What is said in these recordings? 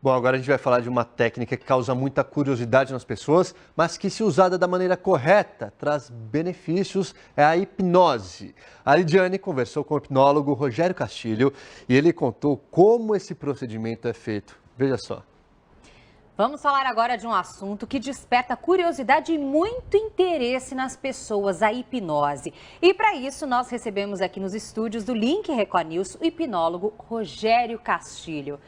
Bom, agora a gente vai falar de uma técnica que causa muita curiosidade nas pessoas, mas que, se usada da maneira correta, traz benefícios, é a hipnose. A Lidiane conversou com o hipnólogo Rogério Castilho e ele contou como esse procedimento é feito. Veja só. Vamos falar agora de um assunto que desperta curiosidade e muito interesse nas pessoas, a hipnose. E para isso nós recebemos aqui nos estúdios do Link Record News o hipnólogo Rogério Castilho.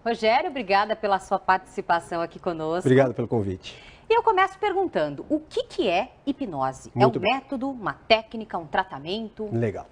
Rogério, obrigada pela sua participação aqui conosco. Obrigado pelo convite. E eu começo perguntando, o que é hipnose? É um método, uma técnica, um tratamento? Legal.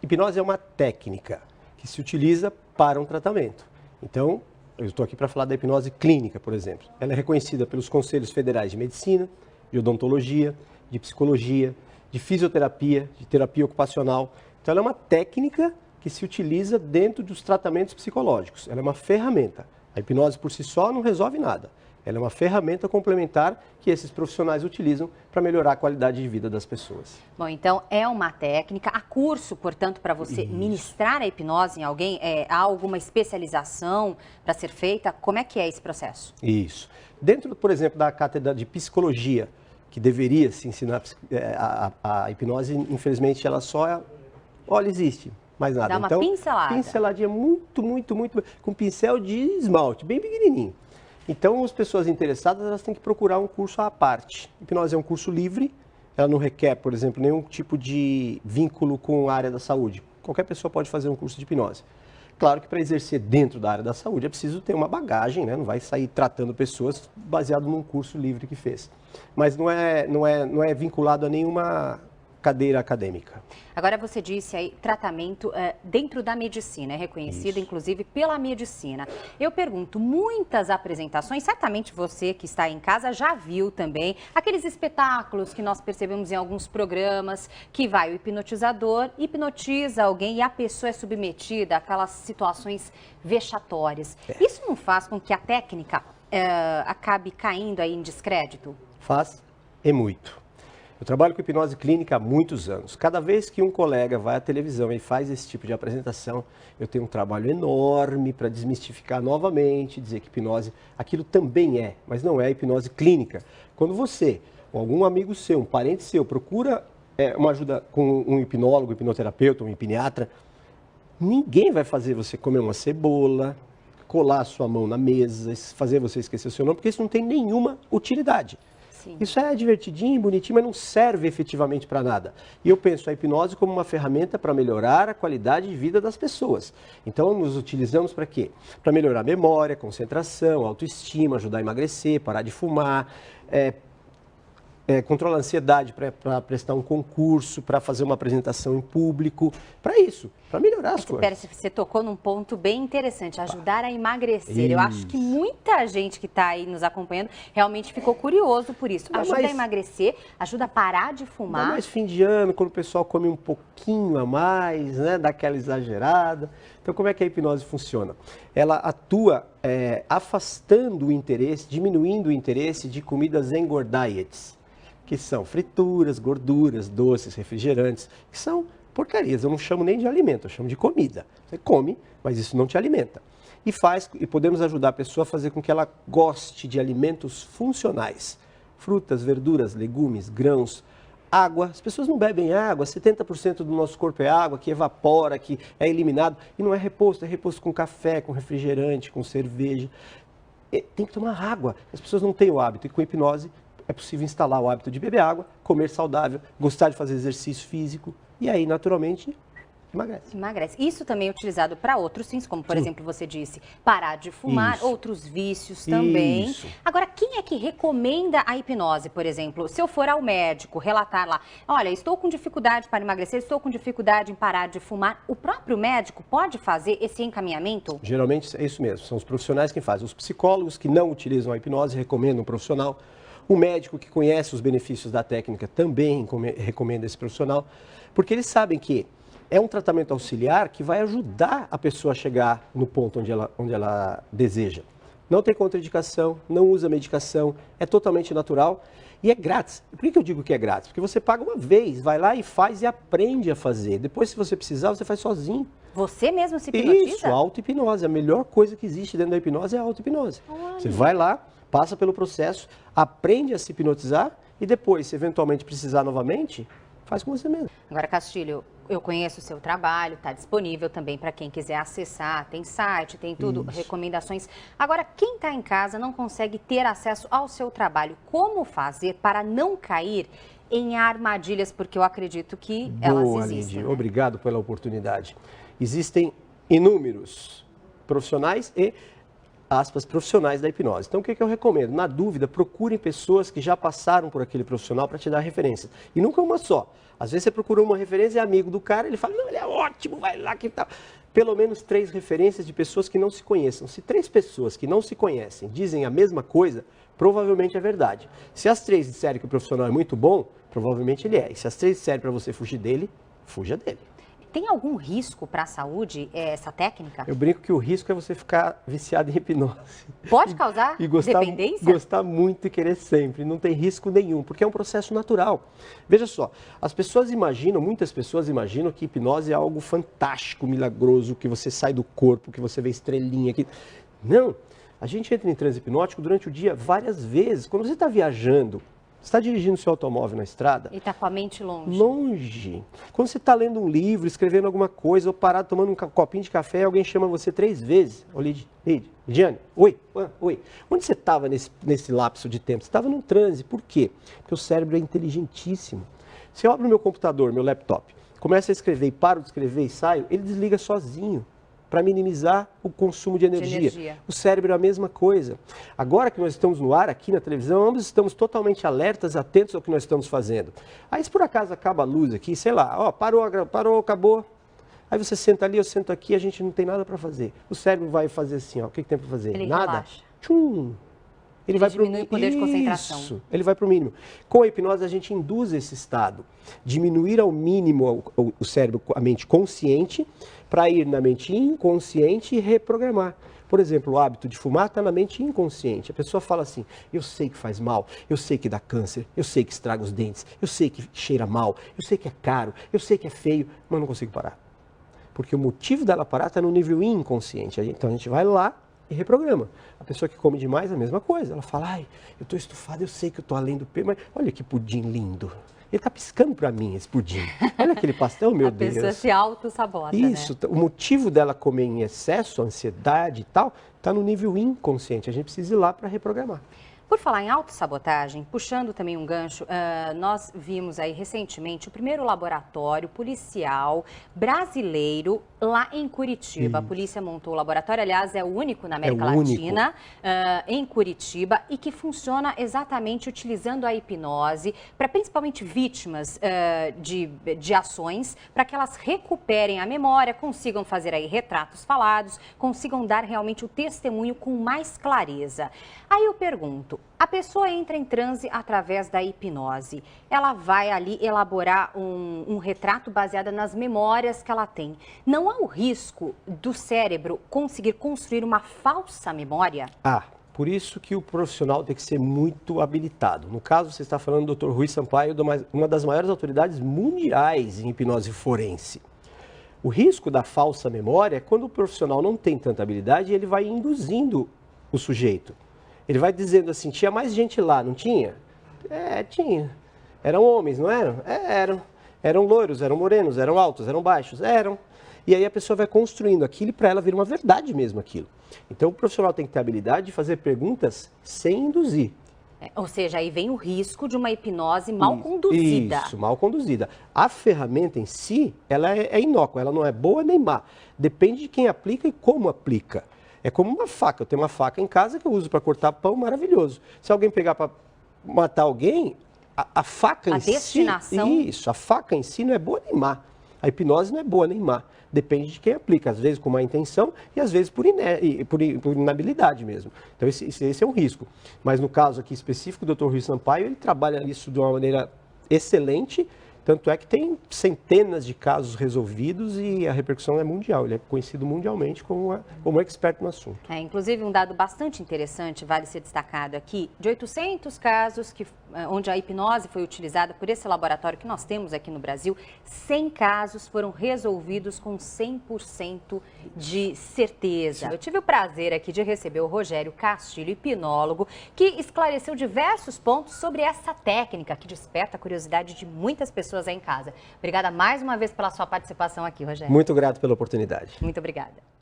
Hipnose é uma técnica que se utiliza para um tratamento. Então, eu estou aqui para falar da hipnose clínica, por exemplo. Ela é reconhecida pelos Conselhos Federais de Medicina, de Odontologia, de Psicologia, de Fisioterapia, de Terapia Ocupacional. Então, ela é uma técnica que se utiliza dentro dos tratamentos psicológicos. Ela é uma ferramenta. A hipnose por si só não resolve nada. Ela é uma ferramenta complementar que esses profissionais utilizam para melhorar a qualidade de vida das pessoas. Bom, então é uma técnica. Há curso, portanto, para você ministrar a hipnose em alguém? Há alguma especialização para ser feita? Como é que é esse processo? Isso. Dentro, por exemplo, da cátedra de psicologia, que deveria se ensinar a hipnose, infelizmente ela só, olha, existe. Mais nada. Dá uma então, pincelada. Pinceladinha muito, com pincel de esmalte, bem pequenininho. Então, as pessoas interessadas, elas têm que procurar um curso à parte. Hipnose é um curso livre, ela não requer, por exemplo, nenhum tipo de vínculo com a área da saúde. Qualquer pessoa pode fazer um curso de hipnose. Claro que para exercer dentro da área da saúde é preciso ter uma bagagem, né? Não vai sair tratando pessoas baseado num curso livre que fez. Mas não é vinculado a nenhuma cadeira acadêmica. Agora você disse aí tratamento dentro da medicina, é reconhecido inclusive pela medicina. Eu pergunto, muitas apresentações, certamente você que está em casa já viu também, aqueles espetáculos que nós percebemos em alguns programas, que vai o hipnotizador, hipnotiza alguém e a pessoa é submetida àquelas situações vexatórias. Isso não faz com que a técnica acabe caindo aí em descrédito? Faz, e muito. Eu trabalho com hipnose clínica há muitos anos. Cada vez que um colega vai à televisão e faz esse tipo de apresentação, eu tenho um trabalho enorme para desmistificar novamente, dizer que hipnose, aquilo também é, mas não é hipnose clínica. Quando você, ou algum amigo seu, um parente seu, procura uma ajuda com um hipnólogo, um hipnoterapeuta, um hipniatra, ninguém vai fazer você comer uma cebola, colar a sua mão na mesa, fazer você esquecer o seu nome, porque isso não tem nenhuma utilidade. Sim. Isso é divertidinho, bonitinho, mas não serve efetivamente para nada. E eu penso a hipnose como uma ferramenta para melhorar a qualidade de vida das pessoas. Então, nos utilizamos para quê? Para melhorar a memória, concentração, autoestima, ajudar a emagrecer, parar de fumar, controlar a ansiedade para prestar um concurso, para fazer uma apresentação em público, para isso, para melhorar as coisas. Você tocou num ponto bem interessante, ajudar a emagrecer. Eu acho que muita gente que está aí nos acompanhando realmente ficou curioso por isso. Ajuda a emagrecer, ajuda a parar de fumar. Ainda mais fim de ano, quando o pessoal come um pouquinho a mais, né, dá aquela exagerada. Então, como é que a hipnose funciona? Ela atua afastando o interesse, diminuindo o interesse de comidas engordaiets, que são frituras, gorduras, doces, refrigerantes, que são porcarias. Eu não chamo nem de alimento, eu chamo de comida. Você come, mas isso não te alimenta. E podemos ajudar a pessoa a fazer com que ela goste de alimentos funcionais. Frutas, verduras, legumes, grãos, água. As pessoas não bebem água, 70% do nosso corpo é água, que evapora, que é eliminado. E não é reposto com café, com refrigerante, com cerveja. Tem que tomar água. As pessoas não têm o hábito. E com hipnose é possível instalar o hábito de beber água, comer saudável, gostar de fazer exercício físico e aí, naturalmente, emagrece. Emagrece. Isso também é utilizado para outros fins, como, por exemplo, você disse, parar de fumar, outros vícios também. Isso. Agora, quem é que recomenda a hipnose, por exemplo? Se eu for ao médico, relatar lá, olha, estou com dificuldade para emagrecer, estou com dificuldade em parar de fumar, o próprio médico pode fazer esse encaminhamento? Geralmente é isso mesmo, são os profissionais que fazem. Os psicólogos que não utilizam a hipnose recomendam um profissional. O médico que conhece os benefícios da técnica também recomenda esse profissional, porque eles sabem que é um tratamento auxiliar que vai ajudar a pessoa a chegar no ponto onde ela deseja. Não tem contraindicação, não usa medicação, é totalmente natural e é grátis. Por que eu digo que é grátis? Porque você paga uma vez, vai lá e faz e aprende a fazer. Depois, se você precisar, você faz sozinho. Você mesmo se hipnotiza? Isso, a auto-hipnose. A melhor coisa que existe dentro da hipnose é a auto-hipnose. Você vai lá, passa pelo processo, aprende a se hipnotizar e depois, se eventualmente precisar novamente, faz com você mesmo. Agora, Castilho, eu conheço o seu trabalho, está disponível também para quem quiser acessar, tem site, tem tudo, recomendações. Agora, quem está em casa não consegue ter acesso ao seu trabalho, como fazer para não cair em armadilhas, porque eu acredito que elas existem. Lidy, obrigado pela oportunidade. Existem inúmeros profissionais e, aspas, profissionais da hipnose. Então, o que eu recomendo? Na dúvida, procurem pessoas que já passaram por aquele profissional para te dar referência. E nunca uma só. Às vezes você procura uma referência, é amigo do cara, ele fala, não, ele é ótimo, vai lá que tal. Pelo menos 3 referências de pessoas que não se conheçam. Se 3 pessoas que não se conhecem dizem a mesma coisa, provavelmente é verdade. Se as 3 disserem que o profissional é muito bom, provavelmente ele é. E se as 3 disserem para você fugir dele, fuja dele. Tem algum risco para a saúde essa técnica? Eu brinco que o risco é você ficar viciado em hipnose. Pode causar dependência? Gostar muito e querer sempre. Não tem risco nenhum, porque é um processo natural. Veja só, muitas pessoas imaginam que hipnose é algo fantástico, milagroso, que você sai do corpo, que você vê estrelinha aqui. Não, a gente entra em transe hipnótico durante o dia várias vezes. Quando você está viajando, você está dirigindo seu automóvel na estrada... E está com a mente longe. Longe. Quando você está lendo um livro, escrevendo alguma coisa, ou parado tomando um copinho de café, alguém chama você 3 vezes. Ô, Lidiane, oi. Onde você estava nesse lapso de tempo? Você estava num transe. Por quê? Porque o cérebro é inteligentíssimo. Se eu abro meu computador, meu laptop, começo a escrever e paro de escrever e saio, ele desliga sozinho, para minimizar o consumo de energia. O cérebro é a mesma coisa. Agora que nós estamos no ar, aqui na televisão, ambos estamos totalmente alertas, atentos ao que nós estamos fazendo. Aí se por acaso acaba a luz aqui, sei lá, ó, parou, acabou. Aí você senta ali, eu sento aqui, a gente não tem nada para fazer. O cérebro vai fazer assim, ó, o que tem para fazer? Ele nada. Relaxa. Tchum. Ele vai diminui o poder de concentração. Isso, ele vai para o mínimo. Com a hipnose, a gente induz esse estado. Diminuir ao mínimo o cérebro, a mente consciente, para ir na mente inconsciente e reprogramar. Por exemplo, o hábito de fumar está na mente inconsciente. A pessoa fala assim, eu sei que faz mal, eu sei que dá câncer, eu sei que estraga os dentes, eu sei que cheira mal, eu sei que é caro, eu sei que é feio, mas não consigo parar. Porque o motivo dela parar está no nível inconsciente. Então a gente vai lá e reprograma. A pessoa que come demais é a mesma coisa. Ela fala, ai, eu estou estufada, eu sei que eu estou além do peso, mas olha que pudim lindo. Ele está piscando para mim, esse pudim. Olha aquele pastel, meu Deus. A pessoa se auto-sabota, Isso, né? O motivo dela comer em excesso, ansiedade e tal, está no nível inconsciente. A gente precisa ir lá para reprogramar. Por falar em autossabotagem, puxando também um gancho, nós vimos aí recentemente o primeiro laboratório policial brasileiro lá em Curitiba. A polícia montou o laboratório, aliás, é o único na América Latina, em Curitiba, e que funciona exatamente utilizando a hipnose para principalmente vítimas de ações, para que elas recuperem a memória, consigam fazer aí retratos falados, consigam dar realmente o testemunho com mais clareza. Aí eu pergunto, a pessoa entra em transe através da hipnose, ela vai ali elaborar um retrato baseado nas memórias que ela tem. Não há o risco do cérebro conseguir construir uma falsa memória? Por isso que o profissional tem que ser muito habilitado. No caso, você está falando do Dr. Rui Sampaio, uma das maiores autoridades mundiais em hipnose forense. O risco da falsa memória é quando o profissional não tem tanta habilidade e ele vai induzindo o sujeito. Ele vai dizendo assim, tinha mais gente lá, não tinha? Tinha. Eram homens, não eram? Eram. Eram loiros, eram morenos, eram altos, eram baixos? Eram. E aí a pessoa vai construindo aquilo e para ela vira uma verdade mesmo aquilo. Então o profissional tem que ter a habilidade de fazer perguntas sem induzir. Ou seja, aí vem o risco de uma hipnose mal conduzida. Isso, mal conduzida. A ferramenta em si, ela é inócua, ela não é boa nem má. Depende de quem aplica e como aplica. É como uma faca. Eu tenho uma faca em casa que eu uso para cortar pão, maravilhoso. Se alguém pegar para matar alguém, a faca em si... A destinação... Isso, a faca em si não é boa nem má. A hipnose não é boa nem má. Depende de quem aplica, às vezes com má intenção e às vezes por inabilidade mesmo. Então esse é um risco. Mas no caso aqui específico do Dr. Rui Sampaio, ele trabalha isso de uma maneira excelente, tanto é que tem centenas de casos resolvidos e a repercussão é mundial. Ele é conhecido mundialmente como expert no assunto. Inclusive, um dado bastante interessante, vale ser destacado aqui, de 800 casos que onde a hipnose foi utilizada por esse laboratório que nós temos aqui no Brasil, 100 casos foram resolvidos com 100% de certeza. Eu tive o prazer aqui de receber o Rogério Castilho, hipnólogo, que esclareceu diversos pontos sobre essa técnica que desperta a curiosidade de muitas pessoas aí em casa. Obrigada mais uma vez pela sua participação aqui, Rogério. Muito grato pela oportunidade. Muito obrigada.